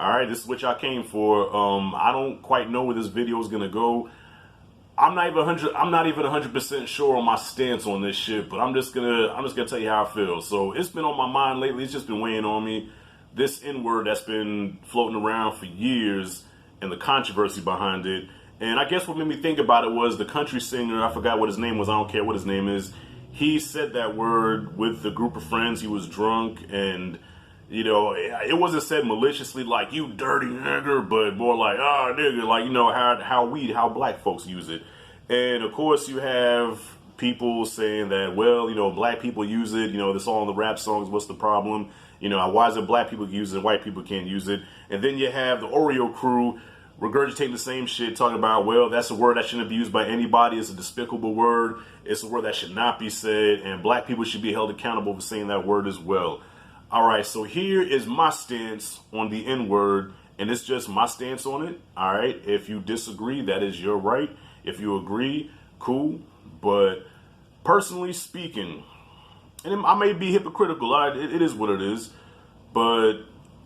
All right, this is what y'all came for. I don't quite know where this video is gonna go. I'm not even 100% sure on my stance on this shit, but I'm just gonna tell you how I feel. So it's been on my mind lately. It's just been weighing on me. This N-word that's been floating around for years and the controversy behind it. And I guess what made me think about it was the country singer. I forgot what his name was. I don't care what his name is. He said that word with a group of friends. He was drunk, and you know, it wasn't said maliciously like "you dirty nigger," but more like "ah nigga," like you know how black folks use it. And of course, you have people saying that, well, you know, black people use it. You know, this all in the rap songs. What's the problem? You know, why is it black people use it, white people can't use it? And then you have the Oreo crew regurgitating the same shit, talking about, well, that's a word that shouldn't be used by anybody. It's a despicable word. It's a word that should not be said, and black people should be held accountable for saying that word as well. All right, so here is my stance on the N-word, and it's just my stance on it. All right, if you disagree, that is your right. If you agree, cool. But personally speaking, and I may be hypocritical, it is what it is, but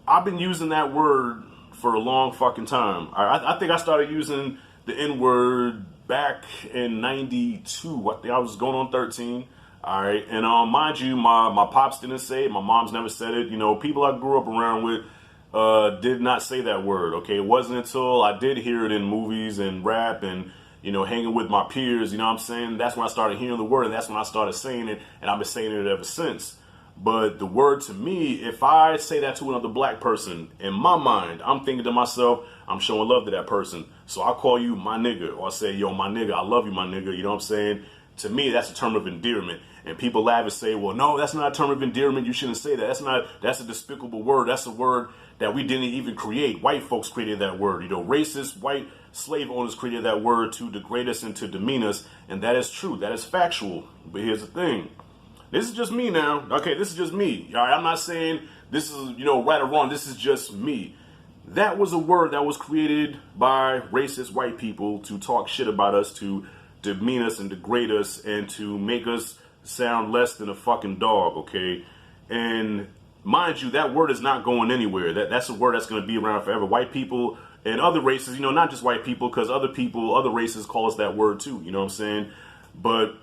I've been using that word for a long fucking time. I think I started using the N-word back in 92. I think I was going on 13. All right. And mind you, my pops didn't say it. My mom's never said it. You know, people I grew up around with did not say that word. Okay. It wasn't until I did hear it in movies and rap and, you know, hanging with my peers, you know what I'm saying? That's when I started hearing the word, and that's when I started saying it, and I've been saying it ever since. But the word to me, if I say that to another black person, in my mind, I'm thinking to myself, I'm showing love to that person. So I call you my nigga, or I say, yo, my nigga, I love you, my nigga. You know what I'm saying? To me, that's a term of endearment. And people laugh and say, well, no, that's not a term of endearment. You shouldn't say that. That's a despicable word. That's a word that we didn't even create. White folks created that word. You know, racist white slave owners created that word to degrade us and to demean us. And that is true. That is factual. But here's the thing. This is just me now. Okay, this is just me. All right, I'm not saying this is, you know, right or wrong. This is just me. That was a word that was created by racist white people to talk shit about us, to demean us and degrade us, and to make us sound less than a fucking dog, okay? And mind you, that word is not going anywhere. That's a word that's going to be around forever. White people and other races, you know, not just white people, because other races call us that word too, you know what I'm saying? But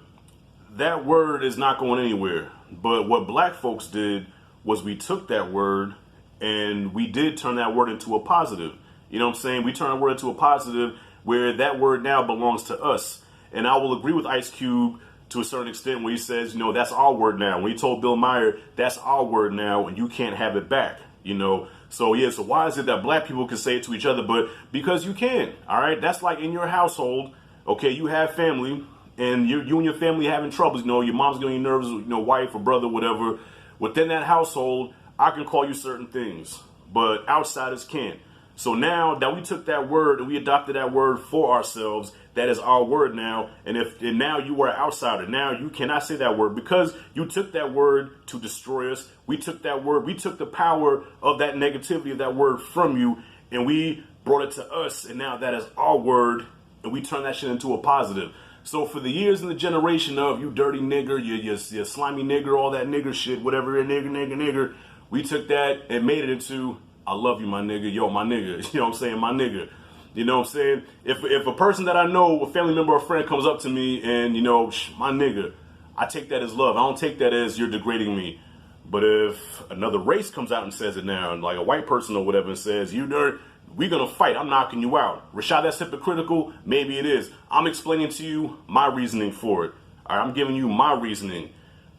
that word is not going anywhere. But what black folks did was we took that word and we did turn that word into a positive. You know what I'm saying? We turned that word into a positive where that word now belongs to us. And I will agree with Ice Cube to a certain extent when he says, you know, that's our word now. When he told Bill Maher, that's our word now and you can't have it back, you know? So yeah, so why is it that black people can say it to each other? But because you can, all right? That's like in your household, okay, you have family, and you and your family having troubles, you know, your mom's getting nervous, you know, wife or brother, whatever. Within that household, I can call you certain things, but outsiders can't. So now that we took that word and we adopted that word for ourselves, that is our word now. And now you are an outsider. Now you cannot say that word because you took that word to destroy us. We took that word. We took the power of that negativity of that word from you, and we brought it to us. And now that is our word, and we turn that shit into a positive. So for the years and the generation of you dirty nigger, you slimy nigger, all that nigger shit, whatever, nigger, we took that and made it into, I love you, my nigga, yo, my nigga, you know what I'm saying, my nigga. You know what I'm saying? If a person that I know, a family member or friend comes up to me and, you know, my nigga, I take that as love. I don't take that as you're degrading me. But if another race comes out and says it now, and like a white person or whatever and says, you dirt, we're going to fight. I'm knocking you out. Rashad, that's hypocritical. Maybe it is. I'm explaining to you my reasoning for it. All right, I'm giving you my reasoning.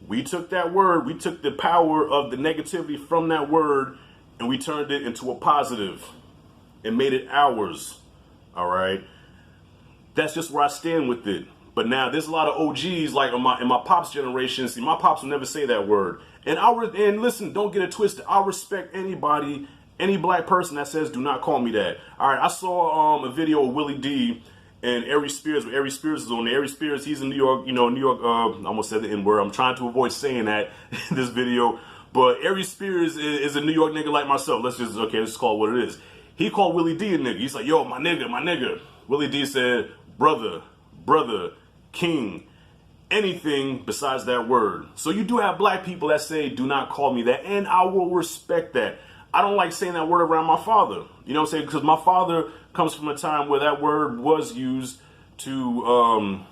We took that word. We took the power of the negativity from that word, and we turned it into a positive and made it ours. All right. That's just where I stand with it. But now there's a lot of OGs like in my pops generation. See, my pops will never say that word. And listen, don't get it twisted. I respect anybody, any black person that says, do not call me that. All right. I saw a video of Willie D and Ari Spears, where Ari Spears is on there. Ari Spears, he's in New York, New York, I almost said the N-word. I'm trying to avoid saying that in this video. But Ari Spears is a New York nigga like myself. Let's just call it what it is. He called Willie D a nigga. He's like, yo, my nigga. Willie D said, brother, king, anything besides that word. So you do have black people that say, do not call me that. And I will respect that. I don't like saying that word around my father. You know what I'm saying? Because my father comes from a time where that word was used to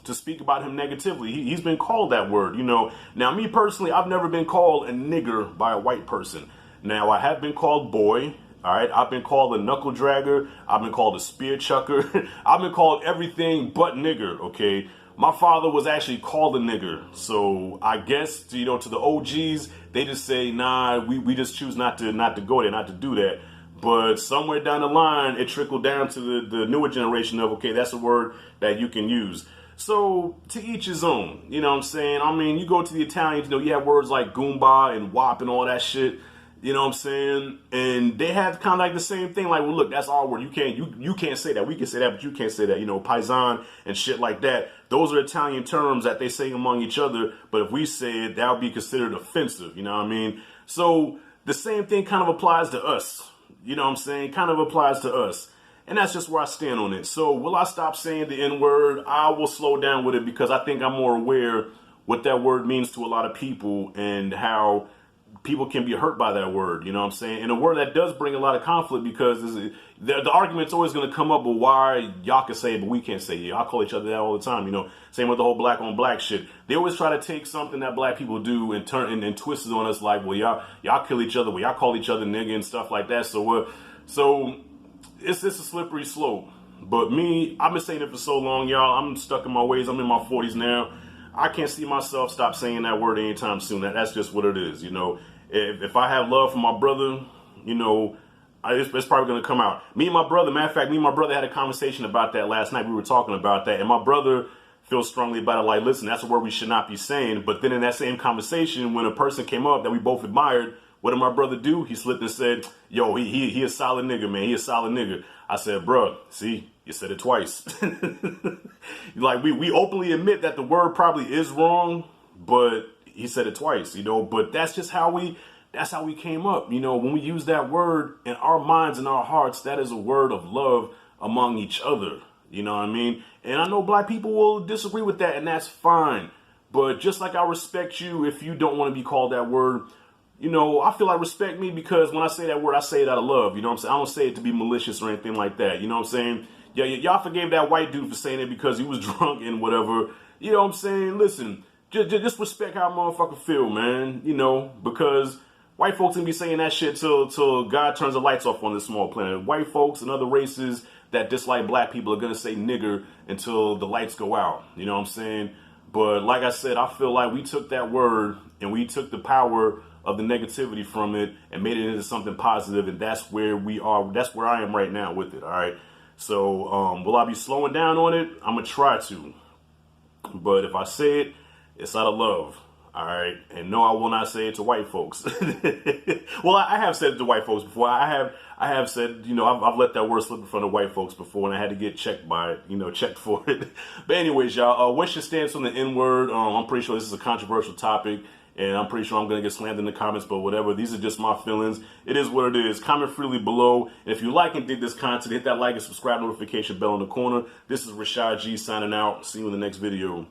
speak about him negatively. He's been called that word, you know. Now, me personally, I've never been called a nigger by a white person. Now, I have been called boy. All right, I've been called a knuckle dragger. I've been called a spear chucker. I've been called everything but nigger. Okay, my father was actually called a nigger. So I guess you know, to the OGs, they just say, nah, we just choose not to go there, not to do that. But somewhere down the line, it trickled down to the newer generation of, okay, that's a word that you can use. So to each his own. You know what I'm saying? I mean, you go to the Italians, you know, you have words like goomba and wop and all that shit. You know what I'm saying? And they have kind of like the same thing. Like, well, look, that's our word. You can't say that. We can say that, but you can't say that. You know, paisan and shit like that. Those are Italian terms that they say among each other. But if we say it, that would be considered offensive. You know what I mean? So the same thing kind of applies to us. You know what I'm saying? Kind of applies to us. And that's just where I stand on it. So will I stop saying the N-word? I will slow down with it because I think I'm more aware what that word means to a lot of people and how people can be hurt by that word, you know what I'm saying? And a word that does bring a lot of conflict because the argument's always going to come up with why y'all can say it, but we can't say it. Y'all call each other that all the time, you know? Same with the whole black on black shit. They always try to take something that black people do and turn and twist it on us like, well, y'all kill each other, well, y'all call each other nigga and stuff like that. So it's a slippery slope. But me, I've been saying it for so long, y'all. I'm stuck in my ways. I'm in my 40s now. I can't see myself stop saying that word anytime soon. That's just what it is, you know? If I have love for my brother, you know, it's probably going to come out. Me and my brother, matter of fact, me and my brother had a conversation about that last night. We were talking about that. And my brother feels strongly about it. Like, listen, that's a word we should not be saying. But then in that same conversation, when a person came up that we both admired, what did my brother do? He slipped and said, yo, he a solid nigga, man. He a solid nigga. I said, bruh, see, you said it twice. Like, we openly admit that the word probably is wrong, but he said it twice, you know, but that's just how we came up. You know, when we use that word in our minds and our hearts, that is a word of love among each other. You know what I mean? And I know black people will disagree with that, and that's fine. But just like I respect you if you don't want to be called that word, you know, I feel like respect me because when I say that word, I say it out of love. You know what I'm saying? I don't say it to be malicious or anything like that. You know what I'm saying? Yeah, y'all forgave that white dude for saying it because he was drunk and whatever. You know what I'm saying? Listen. Just respect how a motherfucker feel, man. You know, because white folks can be saying that shit till God turns the lights off on this small planet. White folks and other races that dislike black people are going to say nigger until the lights go out. You know what I'm saying? But like I said, I feel like we took that word and we took the power of the negativity from it and made it into something positive. And that's where we are. That's where I am right now with it. All right. So will I be slowing down on it? I'm going to try to. But if I say it, it's out of love, all right? And no, I will not say it to white folks. Well, I have said it to white folks before. I have said, you know, I've let that word slip in front of white folks before, and I had to get checked by it, you know, checked for it. But anyways, y'all, what's your stance on the N-word? I'm pretty sure this is a controversial topic, and I'm pretty sure I'm going to get slammed in the comments, but whatever. These are just my feelings. It is what it is. Comment freely below. And if you like and dig this content, hit that like and subscribe notification bell in the corner. This is Rashad G signing out. See you in the next video.